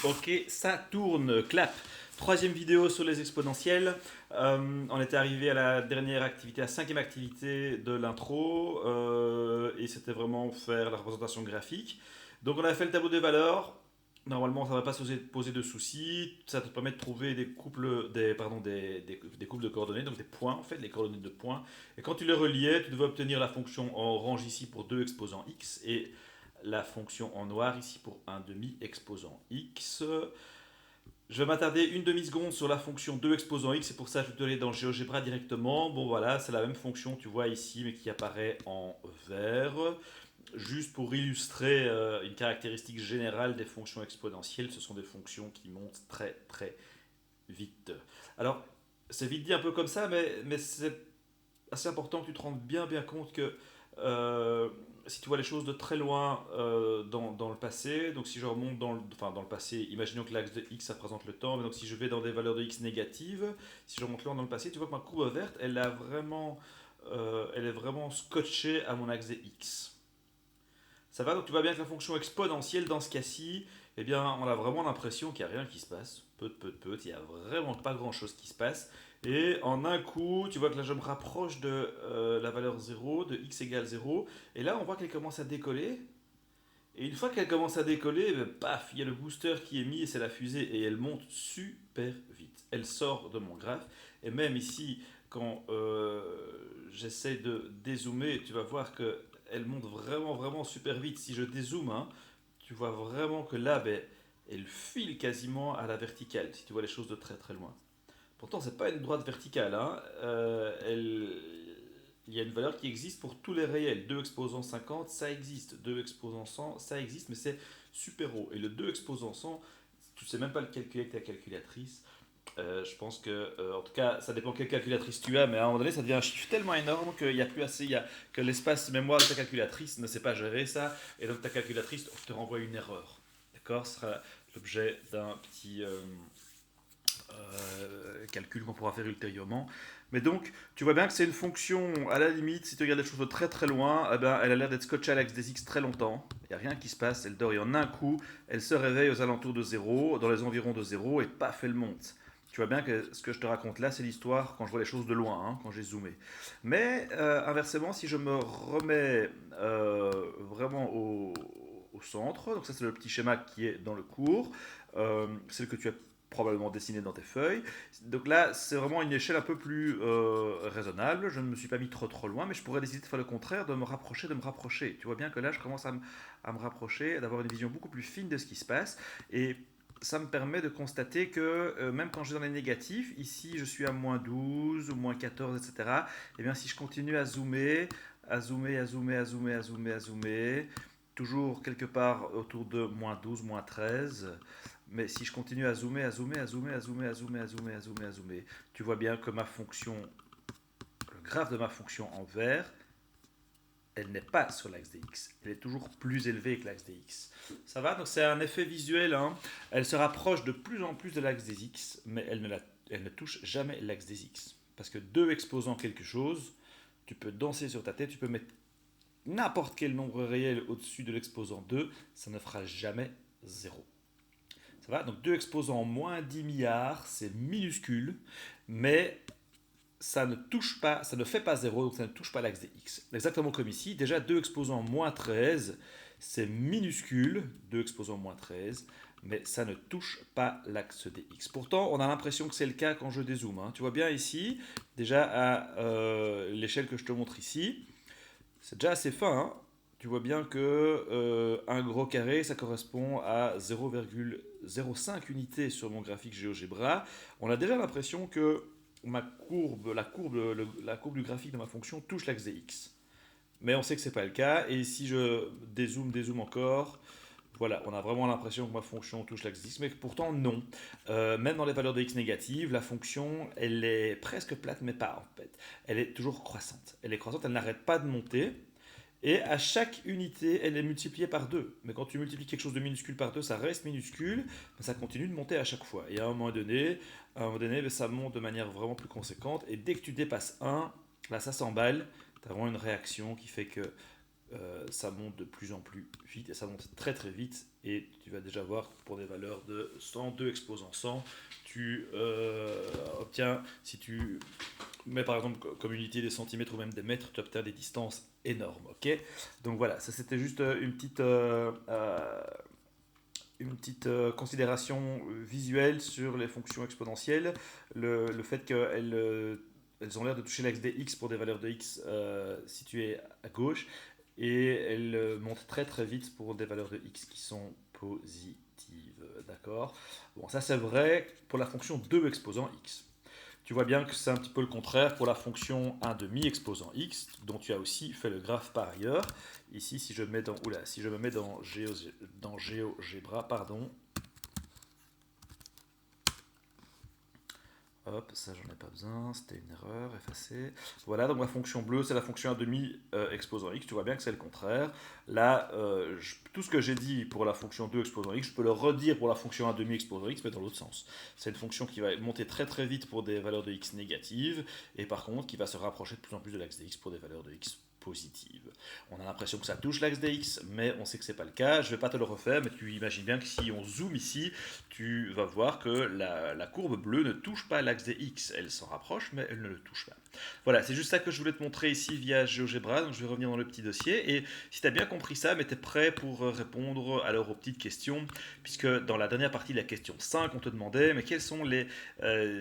Ok, ça tourne, clap. Troisième vidéo sur les exponentielles. On était arrivé à la dernière activité, la cinquième activité de l'intro, et c'était vraiment faire la représentation graphique. Donc on a fait le tableau des valeurs. Normalement, ça ne va pas se poser de soucis. Ça te permet de trouver des couples, des couples de coordonnées, donc des points, en fait, les coordonnées de points. Et quand tu les reliais, tu devais obtenir la fonction en range ici pour 2 exposants x et la fonction en noir ici pour un demi exposant x. Je vais m'attarder une demi-seconde sur la fonction 2 exposant x, c'est pour ça que je vais te aller dans le GeoGebra directement. Bon voilà, c'est la même fonction, tu vois ici, mais qui apparaît en vert. Juste pour illustrer une caractéristique générale des fonctions exponentielles, ce sont des fonctions qui montent très très vite. Alors, c'est vite dit un peu comme ça, mais c'est assez important que tu te rendes bien compte que si tu vois les choses de très loin dans le passé, donc si je remonte dans le passé, imaginons que l'axe de x ça représente le temps, mais donc si je vais dans des valeurs de x négatives, si je remonte loin dans le passé, tu vois que ma courbe verte, elle est vraiment scotchée à mon axe de x. Ça va, donc tu vois bien que la fonction exponentielle dans ce cas-ci, eh bien, on a vraiment l'impression qu'il n'y a rien qui se passe. Peu, il n'y a vraiment pas grand-chose qui se passe. Et en un coup, tu vois que là, je me rapproche de la valeur 0, de x égale 0. Et là, on voit qu'elle commence à décoller. Et une fois qu'elle commence à décoller, ben, paf, il y a le booster qui est mis et c'est la fusée. Et elle monte super vite. Elle sort de mon graphe. Et même ici, quand j'essaie de dézoomer, tu vas voir que elle monte vraiment super vite. Si je dézoome, hein, tu vois vraiment que là, ben, elle file quasiment à la verticale, si tu vois les choses de très très loin. Pourtant, c'est pas une droite verticale. Hein. Il y a une valeur qui existe pour tous les réels. 2 exposant 50, ça existe. 2 exposant 100, ça existe, mais c'est super haut. Et le 2 exposant 100, tu ne sais même pas le calculer avec ta calculatrice. Je pense que, en tout cas, ça dépend quelle calculatrice tu as, mais à un moment donné, ça devient un chiffre tellement énorme qu'il n'y a plus assez, que l'espace mémoire de ta calculatrice ne sait pas gérer ça, et donc ta calculatrice te renvoie une erreur. D'accord. Ce sera l'objet d'un petit calcul qu'on pourra faire ultérieurement. Mais donc, tu vois bien que c'est une fonction, à la limite, si tu regardes les choses de très très loin, eh ben, elle a l'air d'être scotchée à l'axe des x très longtemps. Il n'y a rien qui se passe, elle dort et en un coup, elle se réveille aux alentours de 0, dans les environs de 0, et paf, elle monte. Tu vois bien que ce que je te raconte là, c'est l'histoire quand je vois les choses de loin, hein, quand j'ai zoomé. Mais inversement, si je me remets vraiment au centre, donc ça c'est le petit schéma qui est dans le cours, c'est le que tu as probablement dessiné dans tes feuilles. Donc là, c'est vraiment une échelle un peu plus raisonnable. Je ne me suis pas mis trop loin, mais je pourrais décider de faire le contraire, de me rapprocher. Tu vois bien que là, je commence à me rapprocher, d'avoir une vision beaucoup plus fine de ce qui se passe. Et ça me permet de constater que même quand je suis dans les négatifs, ici je suis à moins 12 ou moins 14, etc. Et bien si je continue à zoomer, toujours quelque part autour de moins 12, moins 13, mais si je continue à zoomer, tu vois bien que ma fonction, le graphe de ma fonction en vert, elle n'est pas sur l'axe des x. Elle est toujours plus élevée que l'axe des x. Ça va. Donc c'est un effet visuel. Hein. Elle se rapproche de plus en plus de l'axe des x, mais elle ne touche jamais l'axe des x. Parce que 2 exposant quelque chose, tu peux danser sur ta tête, tu peux mettre n'importe quel nombre réel au-dessus de l'exposant 2, ça ne fera jamais 0. Ça va. Donc 2 exposants moins 10 milliards, c'est minuscule, mais ça ne touche pas, ça ne fait pas 0, donc ça ne touche pas l'axe des x. Exactement comme ici, déjà 2 exposants moins 13, c'est minuscule, 2 exposants moins 13, mais ça ne touche pas l'axe des x. Pourtant, on a l'impression que c'est le cas quand je dézoome. Hein. Tu vois bien ici, déjà à l'échelle que je te montre ici, c'est déjà assez fin. Hein. Tu vois bien que un gros carré, ça correspond à 0,05 unités sur mon graphique GeoGebra. On a déjà l'impression que la courbe du graphique de ma fonction touche l'axe des x. Mais on sait que ce n'est pas le cas. Et si je dézoome encore, voilà, on a vraiment l'impression que ma fonction touche l'axe des x, mais pourtant non. Même dans les valeurs de x négatives, la fonction, elle est presque plate, mais pas en fait. Elle est toujours croissante. Elle est croissante, elle n'arrête pas de monter. Et à chaque unité, elle est multipliée par 2. Mais quand tu multiplies quelque chose de minuscule par 2, ça reste minuscule, mais ça continue de monter à chaque fois. Et à un moment donné ça monte de manière vraiment plus conséquente. Et dès que tu dépasses 1, là ça s'emballe. Tu as vraiment une réaction qui fait que ça monte de plus en plus vite et ça monte très très vite et tu vas déjà voir que pour des valeurs de 100, 2 exposants 100, tu obtiens, si tu mets par exemple comme unité des centimètres ou même des mètres, tu obtiens des distances énormes, ok. Donc voilà, ça c'était juste une petite considération visuelle sur les fonctions exponentielles, le fait elles ont l'air de toucher l'axe des x pour des valeurs de x situées à gauche, et elles montent très très vite pour des valeurs de x qui sont positives. D'accord. Bon, ça c'est vrai pour la fonction 2 exposant x. Tu vois bien que c'est un petit peu le contraire pour la fonction 1 demi exposant x, dont tu as aussi fait le graphe par ailleurs. Ici, si je me mets dans, si je me mets dans GeoGebra, pardon. Hop, ça j'en ai pas besoin, c'était une erreur, effacée. Voilà, donc ma fonction bleue, c'est la fonction 1 demi exposant x. Tu vois bien que c'est le contraire. Là, tout ce que j'ai dit pour la fonction 2 exposant x, je peux le redire pour la fonction 1 demi exposant x, mais dans l'autre sens. C'est une fonction qui va monter très très vite pour des valeurs de x négatives, et par contre qui va se rapprocher de plus en plus de l'axe des x pour des valeurs de x positives. On a l'impression que ça touche l'axe des x, mais on sait que c'est pas le cas. Je vais pas te le refaire, mais tu imagines bien que si on zoome ici, tu vas voir que la courbe bleue ne touche pas l'axe des x. Elle s'en rapproche, mais elle ne le touche pas. Voilà, c'est juste ça que je voulais te montrer ici via GeoGebra. Donc je vais revenir dans le petit dossier. Et si tu as bien compris ça, tu es prêt pour répondre alors aux petites questions. Puisque dans la dernière partie de la question 5, on te demandait mais quelles sont les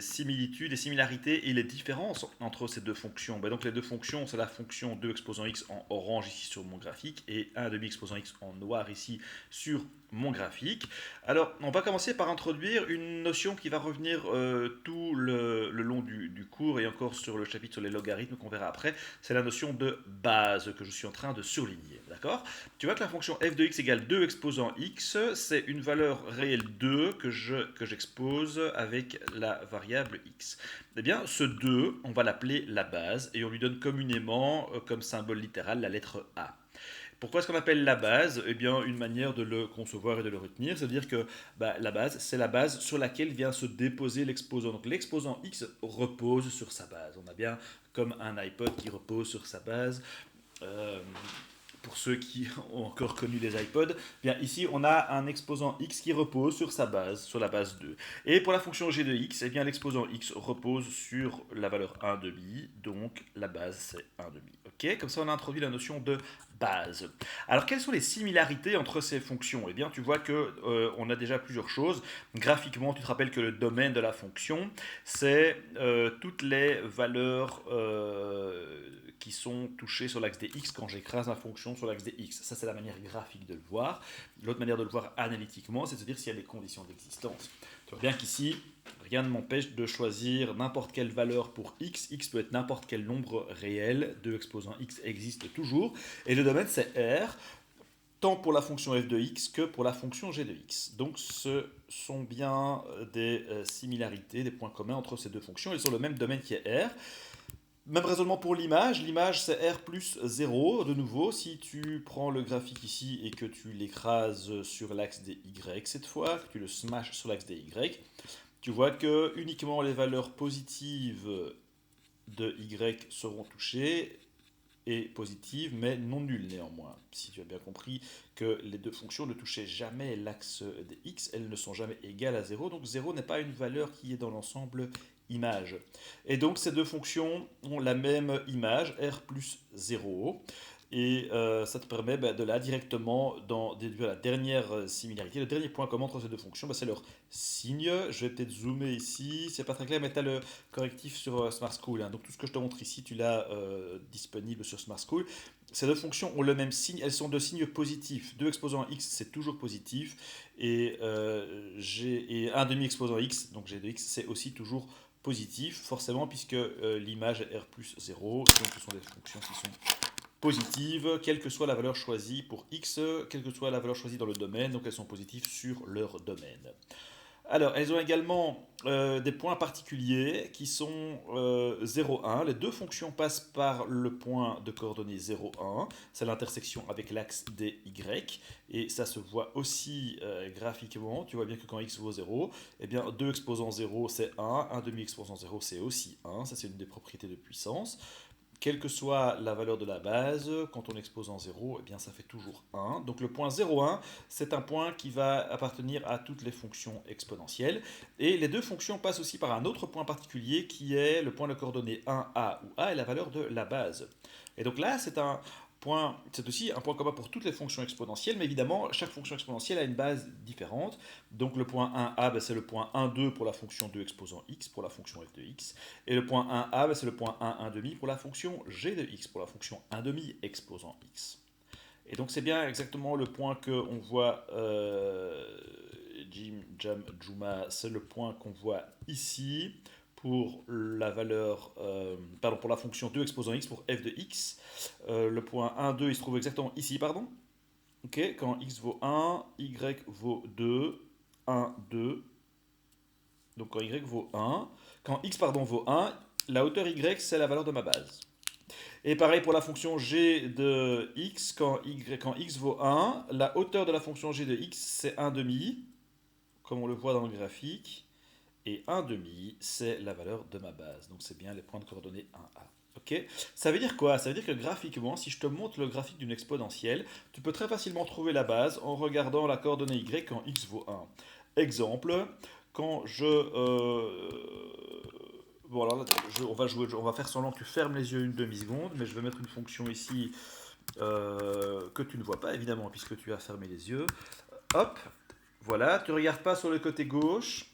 similitudes, les similarités et les différences entre ces deux fonctions. Ben donc les deux fonctions, c'est la fonction 2 exposant x en orange ici sur mon graphique et 1 demi exposant x en noir ici sur mon graphique. Alors, on va commencer par introduire une notion qui va revenir tout le long du cours et encore sur le chapitre sur les logarithmes qu'on verra après. C'est la notion de base que je suis en train de surligner. D'accord. Tu vois que la fonction f de x égale 2 exposant x, c'est une valeur réelle 2 que j'expose avec la variable x. Eh bien, ce 2, on va l'appeler la base et on lui donne communément comme symbole littéral la lettre A. Pourquoi est-ce qu'on appelle la base? Eh bien, une manière de le concevoir et de le retenir, c'est-à-dire que la base, c'est la base sur laquelle vient se déposer l'exposant. Donc l'exposant x repose sur sa base. On a bien comme un iPod qui repose sur sa base. Euh, pour ceux qui ont encore connu les iPods, bien ici on a un exposant x qui repose sur sa base, sur la base 2. Et pour la fonction g de x, eh bien l'exposant x repose sur la valeur 1 demi, donc la base c'est 1 demi. Ok, comme ça on a introduit la notion de base. Alors quelles sont les similarités entre ces fonctions? Eh bien tu vois que on a déjà plusieurs choses. Graphiquement, tu te rappelles que le domaine de la fonction, c'est toutes les valeurs qui sont touchées sur l'axe des x quand j'écrase ma fonction sur l'axe des x. Ça, c'est la manière graphique de le voir. L'autre manière de le voir analytiquement, c'est de se dire s'il y a des conditions d'existence. Tu vois bien qu'ici, rien ne m'empêche de choisir n'importe quelle valeur pour x. X peut être n'importe quel nombre réel. 2 exposant x existe toujours. Et le domaine, c'est R, tant pour la fonction f de x que pour la fonction g de x. Donc ce sont bien des similarités, des points communs entre ces deux fonctions. Ils ont le même domaine qui est R. Même raisonnement pour l'image. L'image, c'est R plus 0. De nouveau, si tu prends le graphique ici et que tu l'écrases sur l'axe des Y cette fois, que tu le smashes sur l'axe des Y, tu vois que uniquement les valeurs positives de Y seront touchées et positives, mais non nulles néanmoins. Si tu as bien compris que les deux fonctions ne touchaient jamais l'axe des x, elles ne sont jamais égales à 0, donc 0 n'est pas une valeur qui est dans l'ensemble image. Et donc ces deux fonctions ont la même image, r plus 0, et ça te permet de là directement d'en déduire la dernière similarité. Le dernier point commun entre ces deux fonctions, c'est leur signe. Je vais peut-être zoomer ici, c'est pas très clair, mais tu as le correctif sur Smart School. Hein. Donc tout ce que je te montre ici, tu l'as disponible sur Smart School. Ces deux fonctions ont le même signe, elles sont de signes positifs. 2 exposant x, c'est toujours positif, et 1 demi exposant x, donc g de x, c'est aussi toujours positif, forcément, puisque l'image est r plus 0, donc ce sont des fonctions qui sont positives, quelle que soit la valeur choisie pour x, quelle que soit la valeur choisie dans le domaine, donc elles sont positives sur leur domaine. Alors, elles ont également des points particuliers qui sont 0, 1. Les deux fonctions passent par le point de coordonnées 0, 1. C'est l'intersection avec l'axe des y. Et ça se voit aussi graphiquement. Tu vois bien que quand x vaut 0, eh bien 2 exposant 0 c'est 1, 1 demi exposant 0 c'est aussi 1. Ça c'est une des propriétés de puissance. quelle que soit la valeur de la base, quand on expose en 0, eh bien ça fait toujours 1. Donc le point 0,1, c'est un point qui va appartenir à toutes les fonctions exponentielles. Et les deux fonctions passent aussi par un autre point particulier qui est le point de coordonnée 1a, où a est la valeur de la base. Et donc là, c'est aussi un point commun pour toutes les fonctions exponentielles, mais évidemment, chaque fonction exponentielle a une base différente. Donc le point 1a, ben, c'est le point 1,2 pour la fonction 2 exposant x, pour la fonction f de x. Et le point 1a, ben, c'est le point 1,1,5 pour la fonction g de x, pour la fonction 1,5 exposant x. Et donc c'est bien exactement le point qu'on voit, Jim, Jam, Juma, c'est le point qu'on voit ici pour la valeur, pardon, pour la fonction 2 exposant x pour f de x. Le point 1, 2, il se trouve exactement ici, pardon. Ok, quand x vaut 1, y vaut 2, 1, 2. Donc quand y vaut 1, quand x pardon, vaut 1, la hauteur y, c'est la valeur de ma base. Et pareil pour la fonction g de x, quand x vaut 1, la hauteur de la fonction g de x, c'est 1,5, comme on le voit dans le graphique. Et 1,5, c'est la valeur de ma base. Donc c'est bien les points de coordonnées 1a. Ok. Ça veut dire quoi? Ça veut dire que graphiquement, si je te montre le graphique d'une exponentielle, tu peux très facilement trouver la base en regardant la coordonnée y quand x vaut 1. Exemple, quand bon alors là, on va faire semblant que tu fermes les yeux une demi-seconde, mais je vais mettre une fonction ici que tu ne vois pas évidemment puisque tu as fermé les yeux. Hop, voilà, tu ne regardes pas sur le côté gauche.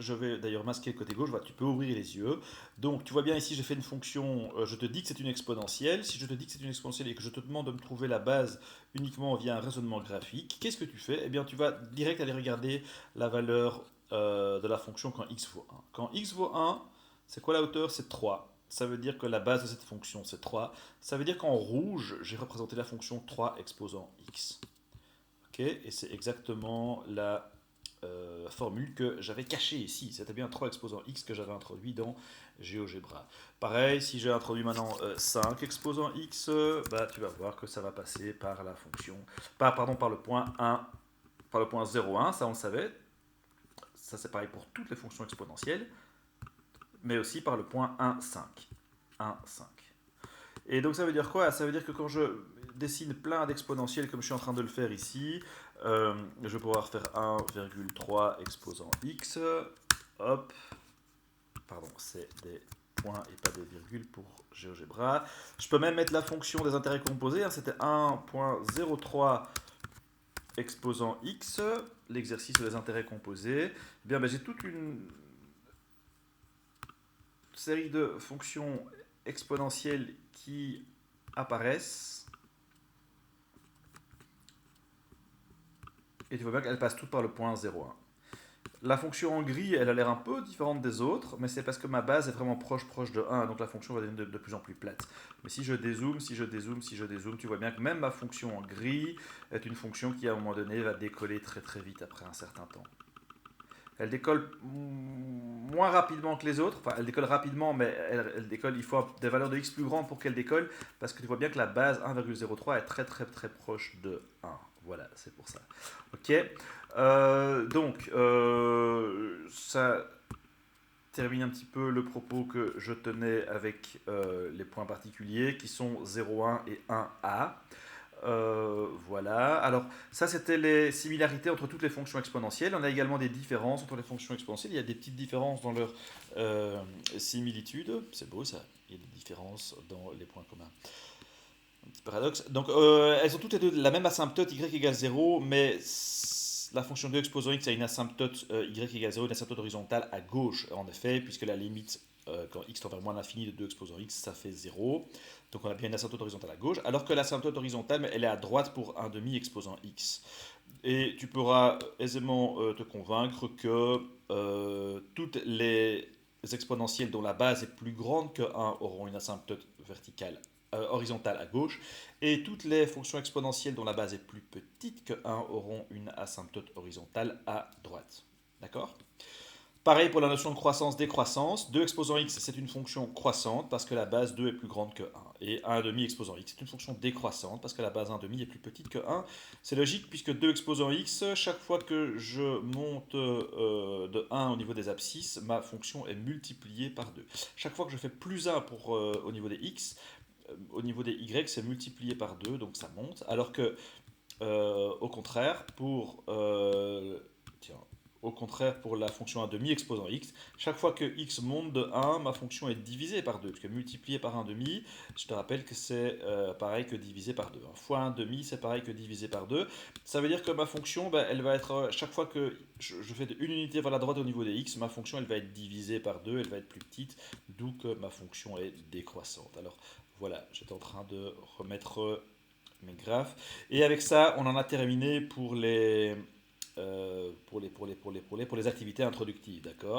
Je vais d'ailleurs masquer le côté gauche, voilà, tu peux ouvrir les yeux. Donc tu vois bien ici, j'ai fait une fonction, je te dis que c'est une exponentielle. Si je te dis que c'est une exponentielle et que je te demande de me trouver la base uniquement via un raisonnement graphique, qu'est-ce que tu fais? Eh bien tu vas direct aller regarder la valeur de la fonction quand x vaut 1. Quand x vaut 1, c'est quoi la hauteur? C'est 3. Ça veut dire que la base de cette fonction, c'est 3. Ça veut dire qu'en rouge, j'ai représenté la fonction 3 exposant x. Ok, et c'est exactement la formule que j'avais cachée ici. C'était bien 3 exposant x que j'avais introduit dans GeoGebra. Pareil, si j'ai introduit maintenant 5 exposant x, bah, tu vas voir que ça va passer par la fonction, par le point 1, par le point 0,1, ça on le savait. Ça c'est pareil pour toutes les fonctions exponentielles, mais aussi par le point 1,5. 1,5. Et donc ça veut dire quoi? Ça veut dire que quand je dessine plein d'exponentielles comme je suis en train de le faire ici, je vais pouvoir faire 1,3 exposant x. Hop. Pardon, c'est des points et pas des virgules pour GeoGebra. Je peux même mettre la fonction des intérêts composés. Hein, c'était 1,03 exposant x, l'exercice sur les intérêts composés. Eh bien, j'ai toute une série de fonctions exponentielles qui apparaissent. Et tu vois bien qu'elles passent toutes par le point 0,1. La fonction en gris, elle a l'air un peu différente des autres, mais c'est parce que ma base est vraiment proche de 1, donc la fonction va devenir de plus en plus plate. Mais si je dézoome, tu vois bien que même ma fonction en gris est une fonction qui à un moment donné va décoller très très vite après un certain temps. Elle décolle moins rapidement que les autres, enfin elle décolle rapidement, mais elle décolle, il faut des valeurs de x plus grandes pour qu'elle décolle, parce que tu vois bien que la base 1,03 est très très très proche de 1. Voilà, c'est pour ça. Ok, donc ça termine un petit peu le propos que je tenais avec les points particuliers qui sont 0,1 et 1a. Voilà, alors ça c'était les similarités entre toutes les fonctions exponentielles. On a également des différences entre les fonctions exponentielles. Il y a des petites différences dans leur similitude. C'est beau ça, il y a des différences dans les points communs. Un petit paradoxe. Donc elles ont toutes les deux la même asymptote y égale 0, mais la fonction 2 exposant x a une asymptote y égale 0, une asymptote horizontale à gauche en effet, puisque la limite quand x tend vers moins l'infini de 2 exposant x, ça fait 0. Donc on a bien une asymptote horizontale à gauche, alors que l'asymptote horizontale, elle est à droite pour 1,5 exposant x. Et tu pourras aisément te convaincre que toutes les exponentielles dont la base est plus grande que 1 auront une asymptote horizontale à gauche, et toutes les fonctions exponentielles dont la base est plus petite que 1 auront une asymptote horizontale à droite. D'accord ? Pareil pour la notion de croissance-décroissance. 2 exposant x, c'est une fonction croissante parce que la base 2 est plus grande que 1. Et 1,5 exposant x, c'est une fonction décroissante parce que la base 1,5 est plus petite que 1. C'est logique puisque 2 exposant x, chaque fois que je monte de 1 au niveau des abscisses, ma fonction est multipliée par 2. Chaque fois que je fais plus 1 au niveau des x, au niveau des y, c'est multiplié par 2, donc ça monte. Alors que, au contraire, tiens, au contraire, pour la fonction 1 demi exposant x, chaque fois que x monte de 1, ma fonction est divisée par 2. Puisque multiplié par 1 demi, je te rappelle que c'est pareil que divisé par 2. Fois 1 demi, c'est pareil que divisé par 2. Ça veut dire que ma fonction, ben, elle va être, chaque fois que je fais une unité vers la droite au niveau des x, ma fonction, elle va être divisée par 2, elle va être plus petite, d'où que ma fonction est décroissante. Alors voilà, j'étais en train de remettre mes graphes. Et avec ça, on en a terminé pour les activités introductives, d'accord?